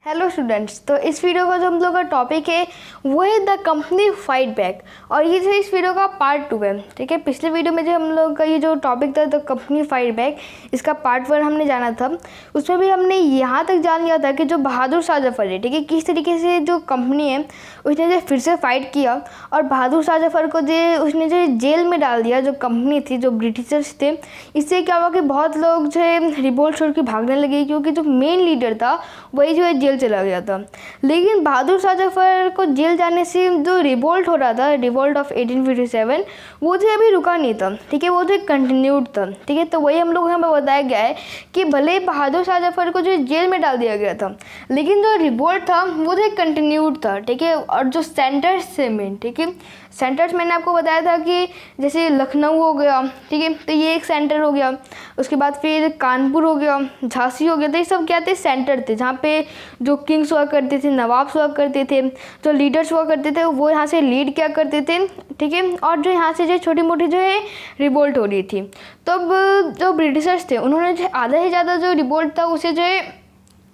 Hello students, तो इस video का जो हम लोग का टॉपिक है वो है द कंपनी फाइट बैक। और ये जो इस वीडियो का पार्ट 2 है। ठीक है, पिछले वीडियो में जो हम लोग का ये जो टॉपिक था द कंपनी फाइट बैक, इसका पार्ट 1 हमने जाना था। उसमें भी हमने यहाँ तक जान लिया था कि जो बहादुर शाह जफर है, ठीक है, किस तरीके से जो कंपनी है उसने जो फिर से फाइट किया और बहादुर शाह जफर को जो उसने जो जेल में डाल दिया। जो कंपनी थी, जो ब्रिटिशर्स थे, इससे क्या हुआ कि बहुत लोग जो है रिवोल्ट छोड़ के भागने लगे, क्योंकि जो मेन लीडर था वही जो है जेल चला गया था। लेकिन बहादुर शाह जफर को जेल जाने से जो रिवोल्ट हो रहा था, रिवोल्ट ऑफ 1857, वो जो अभी रुका नहीं था। ठीक है, वो जो कंटिन्यूड था। ठीक है, तो वही हम लोग यहाँ पर बताया गया है कि भले बहादुर शाह जफर को जो जेल में डाल दिया गया था, लेकिन जो रिवोल्ट था वो जो कंटिन्यूड था। ठीक है, और जो सेंटर्स थे मेन, ठीक है, सेंटर्स मैंने आपको बताया था कि जैसे लखनऊ हो गया, ठीक है, तो ये एक सेंटर हो गया। उसके बाद फिर कानपुर हो गया, झांसी हो गया। तो ये सब क्या थे? सेंटर थे, जहाँ पे जो किंग्स हुआ करते थे, नवाब्स हुआ करते थे, जो लीडर्स हुआ करते थे, वो यहाँ से लीड क्या करते थे। ठीक है, और जो यहाँ से जो छोटी मोटी जो है रिवोल्ट हो रही थी। तब जो ब्रिटिशर्स थे उन्होंने जो आधा से ज़्यादा जो रिवोल्ट था उसे जो है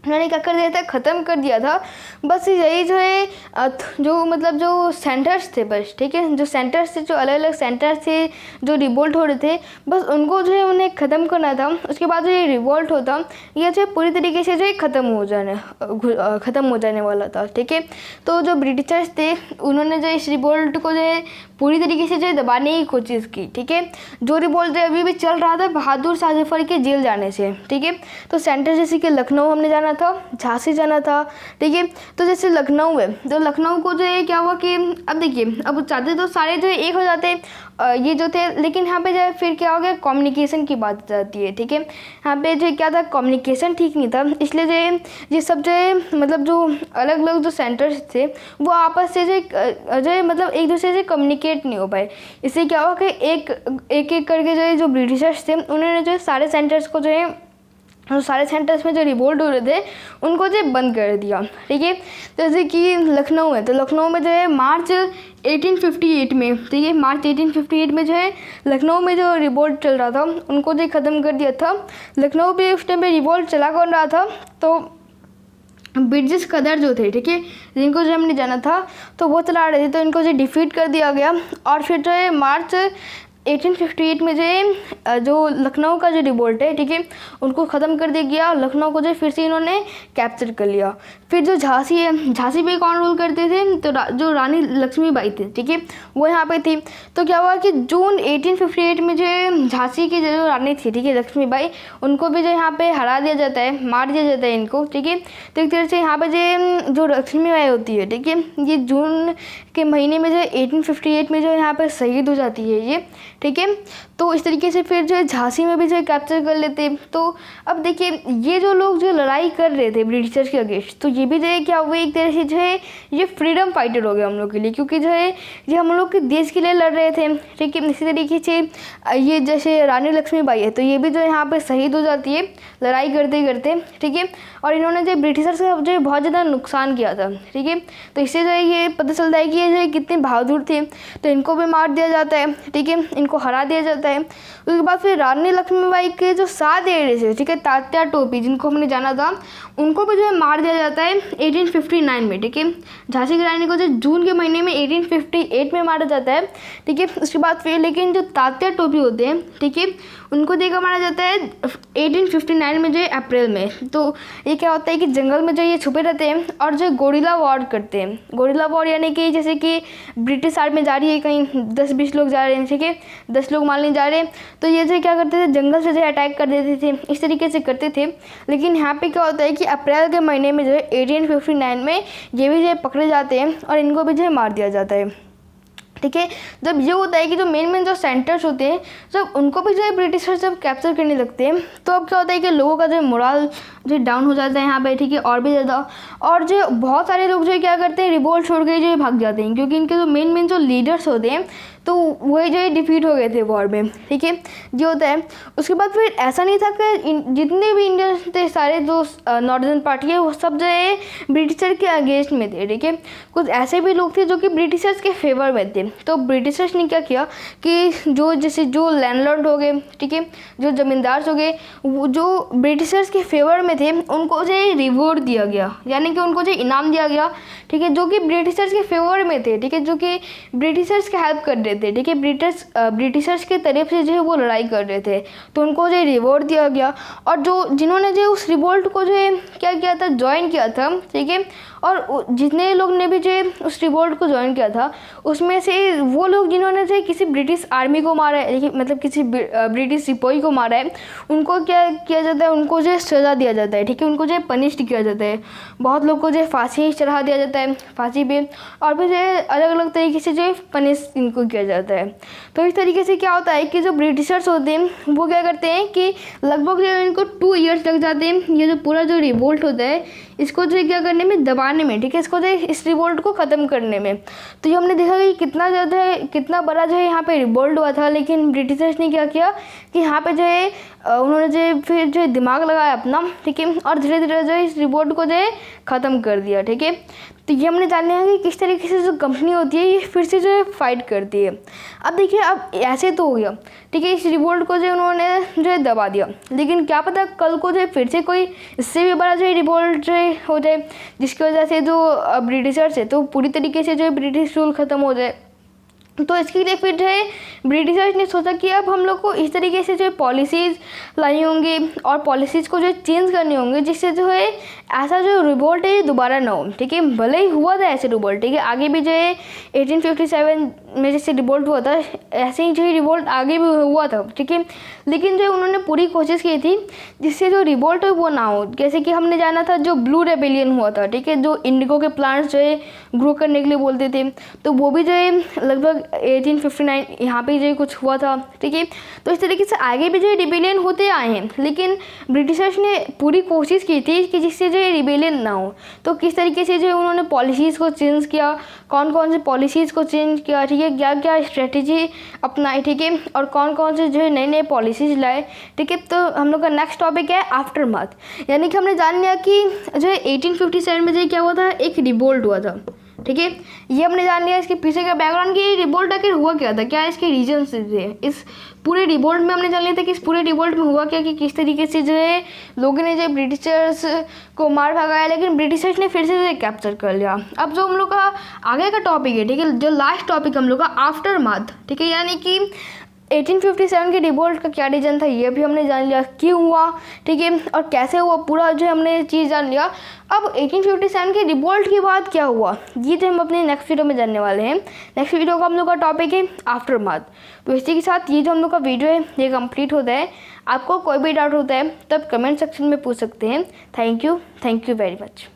उन्होंने क्या कर दिया था? ख़त्म कर दिया था। बस यही जो है जो मतलब जो सेंटर्स थे, बस, ठीक है, जो सेंटर्स थे, जो अलग अलग सेंटर्स थे जो रिवोल्ट हो रहे थे, बस उनको जो है उन्हें ख़त्म करना था। उसके बाद जो ये रिवोल्ट होता, ये जो पूरी तरीके से जो है ख़त्म हो जाने वाला था। ठीक है, तो जो ब्रिटिशर्स थे उन्होंने जो इस रिवोल्ट को जो है पूरी तरीके से जो है दबाने की कोशिश की। ठीक है, जो रिवोल्ट अभी भी चल रहा था बहादुर शाह जफर के जेल जाने से। ठीक है, तो सेंटर जैसे कि लखनऊ हमने जाना था, झांसी जाना था। ठीक है, तो जैसे लखनऊ है, तो लखनऊ को जो है क्या हुआ कि अब देखिए, अब चाहते तो सारे जो है एक हो जाते ये जो थे, लेकिन यहाँ पे जो है फिर क्या हो गया? कम्युनिकेशन की बात जाती है। ठीक है, यहाँ पे जो क्या था? कम्युनिकेशन ठीक नहीं था, इसलिए जो है ये सब जो है मतलब जो अलग अलग जो सेंटर्स थे वो आपस से जो है मतलब एक दूसरे से कम्युनिकेट नहीं हो पाए। इससे क्या हुआ कि एक एक करके जो है जो ब्रिटिशर्स थे उन्होंने जो है सारे सेंटर्स को जो है सारे सेंटर्स में जो रिवोल्ट हो रहे थे उनको जो बंद कर दिया। ठीक है, जैसे कि लखनऊ है, तो लखनऊ में जो है मार्च 1858 में, ठीक है, मार्च 1858 में जो है लखनऊ में जो रिवोल्ट चल रहा था उनको जो ख़त्म कर दिया था। लखनऊ पे उस टाइम पे रिवोल्ट चला कौन रहा था? तो ब्रिटिश कदर जो थे, ठीक है, जिनको जो हमने जाना था, तो वो चला रहे थे, तो इनको जो डिफीट कर दिया गया। और फिर जो है मार्च 1858 में जो है जो लखनऊ का जो रिवोल्ट है, ठीक है, उनको ख़त्म कर दिया गया। लखनऊ को जो फिर से इन्होंने कैप्चर कर लिया। फिर जो झांसी है, झांसी पे कौन रूल करते थे? तो जो रानी लक्ष्मीबाई थी, ठीक है, वो यहाँ पे थी। तो क्या हुआ कि जून 1858 में जो है झांसी की जो रानी थी, ठीक है, लक्ष्मीबाई, उनको भी जो यहाँ पे हरा दिया जाता है, मार दिया जाता है इनको। ठीक है, तो एक तरह से यहाँ पे जो लक्ष्मीबाई होती है, ठीक है, ये जून के महीने में जो 1858 में जो यहाँ पर शहीद हो जाती है ये। ठीक है, तो इस तरीके से फिर जो है झांसी में भी जो है कैप्चर कर लेते। तो अब देखिए, ये जो लोग जो लड़ाई कर रहे थे ब्रिटिशर्स के अगेंस्ट, तो ये भी जो है क्या हुए, एक तरह से जो है ये फ्रीडम फाइटर हो गया हम लोग के लिए, क्योंकि जो है ये हम लोग के देश के लिए लड़ रहे थे। ठीक है, इसी तरीके से ये जैसे रानी लक्ष्मीबाई है, तो ये भी जो है यहाँ पर शहीद हो जाती है लड़ाई करते करते। ठीक है, और इन्होंने जो ब्रिटिशर्स का जो है बहुत ज़्यादा नुकसान किया था। ठीक है, तो इससे जो है ये पता चलता है कि ये जो है कितने बहादुर थे। तो इनको भी मार दिया जाता है, ठीक है, इनको हरा दिया जाता है। उसके बाद फिर रानी लक्ष्मीबाई के जो 7 एड़े थे, ठीक है, तात्या टोपी, जिनको हमने जाना था, उनको भी जो है मार दिया जाता है 1859 में। ठीक है, झांसी की रानी को जो जून के महीने में 1858 में मारा जाता है। ठीक है, उसके बाद फिर लेकिन जो तात्या टोपी होते हैं, ठीक है, उनको देखकर मारा जाता है 1859 में जो है अप्रैल में। तो ये क्या होता है कि जंगल में जो ये छुपे रहते हैं और जो गोरिल्ला वॉर करते हैं। गोरिल्ला वॉर यानी कि जैसे कि ब्रिटिश आर्मी जा रही है, कहीं 10-20 लोग जा रहे हैं, ठीक है, 10 लोग मारने जा रहे हैं, तो ये जो क्या करते थे, जंगल से जो अटैक कर देते थे, इस तरीके से करते थे। लेकिन यहाँ पे क्या होता है कि अप्रैल के महीने में जो है 1859 में ये भी जो है पकड़े जाते हैं और इनको भी जो है मार दिया जाता है। ठीक है, जब ये होता है कि जो मेन जो सेंटर्स होते हैं, जब उनको भी जो है ब्रिटिशर्स जब कैप्चर करने लगते हैं, तो अब क्या होता है कि लोगों का जो मोरल जो डाउन हो जाता है यहाँ पे। ठीक है, और भी ज़्यादा, और जो बहुत सारे लोग जो है क्या करते हैं, रिवोल्ट छोड़ के जो है भाग जाते हैं, क्योंकि इनके जो मेन जो लीडर्स होते हैं तो वही जो है डिफीट हो गए थे वॉर में। ठीक है, जो होता है। उसके बाद फिर ऐसा नहीं था कि जितने भी इंडियंस थे सारे जो नॉर्दर्न पार्टी है वो सब जो है ब्रिटिशर के अगेंस्ट में थे। ठीक है, कुछ ऐसे भी लोग थे जो कि ब्रिटिशर्स के फेवर में थे। तो ब्रिटिशर्स ने क्या किया कि जो लैंडलॉर्ड हो गए, ठीक है, जो ज़मींदार हो गए, वो जो ब्रिटिशर्स के फेवर में थे उनको जो रिवॉर्ड दिया गया, यानी कि उनको जो इनाम दिया गया, ठीक है, जो कि ब्रिटिशर्स के फेवर में थे, ठीक है, जो कि ब्रिटिशर्स की हेल्प कर रहे थे, ठीक है, ब्रिटिशर्स की तरफ से जो है वो लड़ाई कर रहे थे, तो उनको जो रिवॉर्ड दिया गया। और जिन्होंने जो उस रिवोल्ट को जो है क्या किया था, ज्वाइन किया था, ठीक है, और जितने लोग ने भी जो उस रिवोल्ट को ज्वाइन किया था उसमें से वो लोग जिन्होंने जो किसी ब्रिटिश आर्मी को मारा है, मतलब किसी ब्रिटिश सिपाही को मारा है, उनको क्या किया जाता है, उनको जो सज़ा दिया जाता है, ठीक है, उनको जो पनिश किया जाता है। बहुत लोग को जो फांसी चढ़ा दिया जाता है, फांसी पे, और भी जो अलग अलग तरीके से जो पनिश इनको किया जाता है। तो इस तरीके से क्या होता है कि जो ब्रिटिशर्स होते हैं वो क्या करते हैं कि लगभग जो इनको 2 ईयर्स लग जाते हैं ये जो पूरा जो रिवोल्ट होता है इसको जो क्या करने में, दबाने में, ठीक है, इसको जो इस रिवोल्ट को ख़त्म करने में। तो ये हमने देखा कि कितना बड़ा जो है यहाँ पे रिवोल्ट हुआ था, लेकिन ब्रिटिशर्स ने क्या किया कि यहाँ पे जो है उन्होंने जो फिर जो दिमाग लगाया अपना, ठीक है, और धीरे धीरे जो इस रिवोल्ट को जो है ख़त्म कर दिया, ठीक है। तो ये हमने जान लिया कि किस तरीके से जो कंपनी होती है ये फिर से जो है फाइट करती है। अब देखिए, अब ऐसे तो हो गया, ठीक है, इस रिवोल्ट को जो उन्होंने जो है दबा दिया, लेकिन क्या पता कल को जो है फिर से कोई इससे भी बड़ा जो है रिवोल्ट जो है हो जाए, जिसकी वजह से जो ब्रिटिशर्स है तो पूरी तरीके से जो है ब्रिटिश रूल ख़त्म हो जाए। तो इसके लिए फिर जो है ब्रिटिशर्स ने सोचा कि अब हम लोग को इस तरीके से जो है पॉलिसीज़ लाई होंगी और पॉलिसीज़ को जो है चेंज करनी होंगी, जिससे जो है ऐसा जो रिवोल्ट है दोबारा ना हो, ठीक है। भले ही हुआ था ऐसे रिवोल्ट, ठीक है, आगे भी जो है 1857 में जैसे रिवोल्ट हुआ था ऐसे ही जो है रिवोल्ट आगे भी हुआ था, ठीक है, लेकिन जो उन्होंने पूरी कोशिश की थी जिससे जो रिवोल्ट है वो ना हो। जैसे कि हमने जाना था जो ब्लू रेबेलियन हुआ था, ठीक है, जो इंडिगो के प्लांट्स जो है ग्रो करने के लिए बोलते थे, तो वो भी जो है लगभग 1859 यहाँ पे जो कुछ हुआ था, ठीक है। तो इस तरीके से आगे भी जो है रिबेलियन होते आए हैं, लेकिन ब्रिटिशर्स ने पूरी कोशिश की थी कि जिससे जो है रिबेलियन ना हो। तो किस तरीके से जो है उन्होंने पॉलिसीज़ को चेंज किया, कौन कौन से पॉलिसीज़ को चेंज किया, ठीक है, क्या क्या स्ट्रेटजी अपनाई, ठीक है, और कौन कौन से जो है नए नए पॉलिसीज़ लाए, ठीक है। तो हम लोग का नेक्स्ट टॉपिक है आफ्टरमाथ, यानी कि हमने जान लिया कि जो है 1857 में जो क्या हुआ था, एक रिवोल्ट हुआ था, ठीक है। ये हमने जान लिया इसके पीछे का बैकग्राउंड कि रिवोल्ट आखिर हुआ क्या था, क्या इसके रीजन थे। इस पूरे रिवोल्ट में हमने जान लिया था कि इस पूरे रिवोल्ट में हुआ क्या, कि किस तरीके से जो है लोगों ने जो ब्रिटिशर्स को मार भगाया, लेकिन ब्रिटिशर्स ने फिर से जो कैप्चर कर लिया। अब जो हम लोग का आगे का टॉपिक है, ठीक है, जो लास्ट टॉपिक हम लोग का आफ्टरमाथ, ठीक है, यानी कि 1857 के रिवोल्ट का क्या रीज़न था ये भी हमने जान लिया, क्यों हुआ, ठीक है, और कैसे हुआ, पूरा जो हमने चीज़ जान लिया। अब 1857 के रिवोल्ट के बाद क्या हुआ ये जो हम अपने नेक्स्ट वीडियो में जानने वाले हैं। नेक्स्ट वीडियो का हम लोग का टॉपिक है आफ्टरमाथ। तो इसी के साथ ये जो हम लोग का वीडियो है ये कंप्लीट होता है। आपको कोई भी डाउट होता है तब कमेंट सेक्शन में पूछ सकते हैं। Thank you very much.